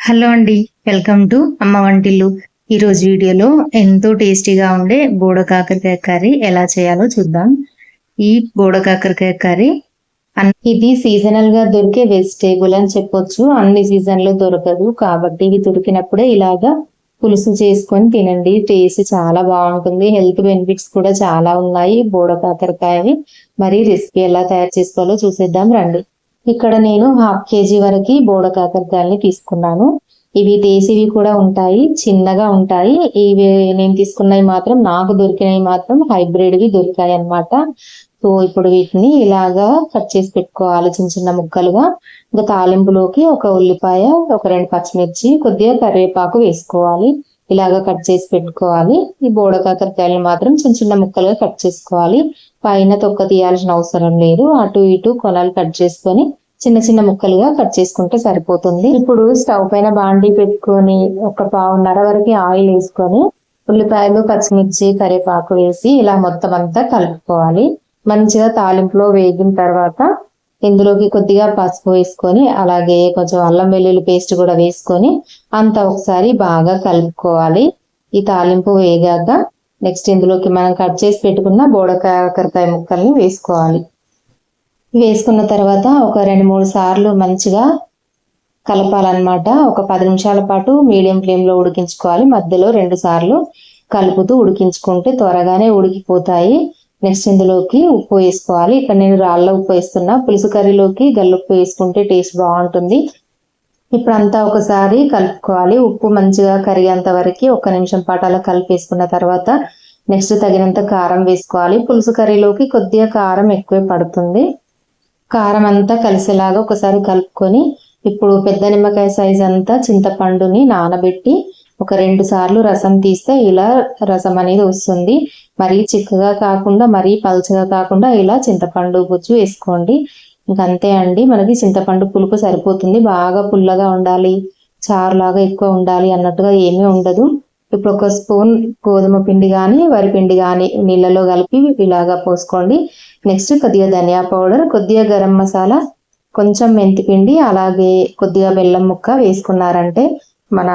Hello అండి, welcome to అమ్మ వంటిల్లు. ఈరోజు వీడియోలో ఎంతో టేస్టీగా ఉండే బోడ కాకరకాయ కర్రీ ఎలా చేయాలో చూద్దాం. ఈ బోడ కాకరకాయ కర్రీ ఇది సీజనల్ గా దొరికే వెజిటేబుల్ అని చెప్పొచ్చు. అన్ని సీజన్ లో దొరకదు కాబట్టి ఇది దొరికినప్పుడే ఇలాగా పులుసు చేసుకొని తినండి. టేస్ట్ చాలా బాగుంటుంది. హెల్త్ బెనిఫిట్స్ కూడా చాలా ఉన్నాయి బోడ కాకరకాయవి. మరి రెసిపీ ఎలా తయారు చేసుకోవాలో చూసేద్దాం రండి. ఇక్కడ నేను 1/2 kg వరకు బోడ కాకరకాయల్ని తీసుకున్నాను. ఇవి దేశీవి కూడా ఉంటాయి, చిన్నగా ఉంటాయి. ఇవి నేను తీసుకున్నవి మాత్రం, నాకు దొరికినవి మాత్రం హైబ్రిడ్వి దొరికాయి అన్నమాట. సో ఇప్పుడు వీటిని ఇలాగా కట్ చేసి పెట్టుకోవాలి చిన్న చిన్న ముక్కలుగా. ఇంకా తాలింపులోకి ఒక ఉల్లిపాయ, ఒక 2 పచ్చిమిర్చి, కొద్దిగా కరివేపాకు వేసుకోవాలి. ఇలాగా కట్ చేసి పెట్టుకోవాలి. ఈ బోడ కాకరకాయలు మాత్రం చిన్న చిన్న ముక్కలుగా కట్ చేసుకోవాలి. పైన తొక్క తీయాల్సిన అవసరం లేదు. అటు ఇటు కొనలు కట్ చేసుకొని చిన్న చిన్న ముక్కలుగా కట్ చేసుకుంటే సరిపోతుంది. ఇప్పుడు స్టవ్ పైన బాండీ పెట్టుకొని ఒక 1/2 వరకు ఆయిల్ వేసుకొని ఉల్లిపాయలు, పచ్చిమిర్చి, కరివేపాకు వేసి ఇలా మొత్తం అంతా కలుపుకోవాలి. మంచిగా తాలింపులో వేగిన తర్వాత ఇందులోకి కొద్దిగా పసుపు వేసుకొని, అలాగే కొంచెం అల్లం వెల్లుల్లి పేస్ట్ కూడా వేసుకొని అంతా ఒకసారి బాగా కలుపుకోవాలి. ఈ తాలింపు వేగాక నెక్స్ట్ ఇందులోకి మనం కట్ చేసి పెట్టుకున్న బోడ కాకరకాయ ముక్కల్ని వేసుకోవాలి. వేసుకున్న తర్వాత ఒక 2-3 సార్లు మంచిగా కలపాలన్నమాట. ఒక 10 నిమిషాల పాటు మీడియం ఫ్లేమ్ లో ఉడికించుకోవాలి. మధ్యలో 2 సార్లు కలుపుతూ ఉడికించుకుంటే త్వరగానే ఉడికిపోతాయి. నెక్స్ట్ ఇందులోకి ఉప్పు వేసుకోవాలి. ఇక్కడ నేను రాళ్ళ ఉప్పు వేస్తున్నా. పులుసు కర్రీలోకి గల్లుప్పు వేసుకుంటే టేస్ట్ బాగుంటుంది. ఇప్పుడు అంతా ఒకసారి కలుపుకోవాలి. ఉప్పు మంచిగా కరిగేంత వరకు 1 నిమిషం పాటు అలా కలిపేసుకున్న తర్వాత నెక్స్ట్ తగినంత కారం వేసుకోవాలి. పులుసు కర్రీలోకి కొద్దిగా కారం ఎక్కువే పడుతుంది. కారం అంతా కలిసేలాగా ఒకసారి కలుపుకొని ఇప్పుడు పెద్ద నిమ్మకాయ సైజ్ అంతా చింతపండుని నానబెట్టి ఒక 2 సార్లు రసం తీస్తే ఇలా రసం అనేది వస్తుంది. మరీ చిక్కగా కాకుండా మరీ పల్చగా కాకుండా ఇలా చింతపండు గుజ్జు వేసుకోండి. ఇంకంతే అండి, మనకి చింతపండు పులుపు సరిపోతుంది. బాగా పుల్లగా ఉండాలి, చారులాగా ఎక్కువ ఉండాలి అన్నట్టుగా ఏమీ ఉండదు. ఇప్పుడు 1 స్పూన్ గోధుమ పిండి కానీ వరి పిండి కానీ నీళ్ళలో కలిపి ఇలాగా పోసుకోండి. నెక్స్ట్ కొద్దిగా ధనియా పౌడర్, కొద్దిగా గరం మసాలా, కొంచెం మెంతి పిండి, అలాగే కొద్దిగా బెల్లం ముక్క వేసుకున్నారంటే మన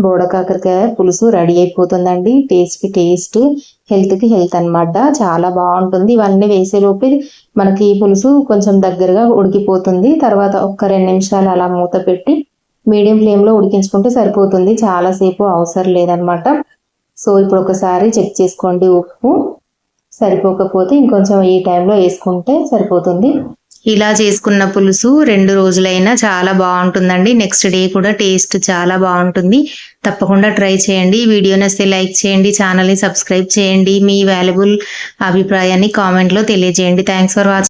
బోడ కాకరకాయ పులుసు రెడీ అయిపోతుందండి. టేస్ట్కి టేస్ట్, హెల్త్కి హెల్త్ అన్నమాట. చాలా బాగుంటుంది. ఇవన్నీ వేసేలోపు మనకి పులుసు కొంచెం దగ్గరగా ఉడికిపోతుంది. తర్వాత ఒక 2 నిమిషాలు అలా మూత పెట్టి మీడియం ఫ్లేమ్లో ఉడికించుకుంటే సరిపోతుంది. చాలాసేపు అవసరం లేదనమాట. సో ఇప్పుడు ఒకసారి చెక్ చేసుకోండి. ఉప్పు సరిపోకపోతే ఇంకొంచెం ఈ టైంలో వేసుకుంటే సరిపోతుంది. ఇలా చేసుకున్న పులుసు 2 రోజులైనా చాలా బాగుంటుందండి. నెక్స్ట్ డే కూడా టేస్ట్ చాలా బాగుంటుంది. తప్పకుండా ట్రై చేయండి. వీడియో నచ్చితే లైక్ చేయండి, ఛానల్ని సబ్స్క్రైబ్ చేయండి. మీ వాల్యుబుల్ అభిప్రాయాన్ని కామెంట్లో తెలియజేయండి. Thanks for watching.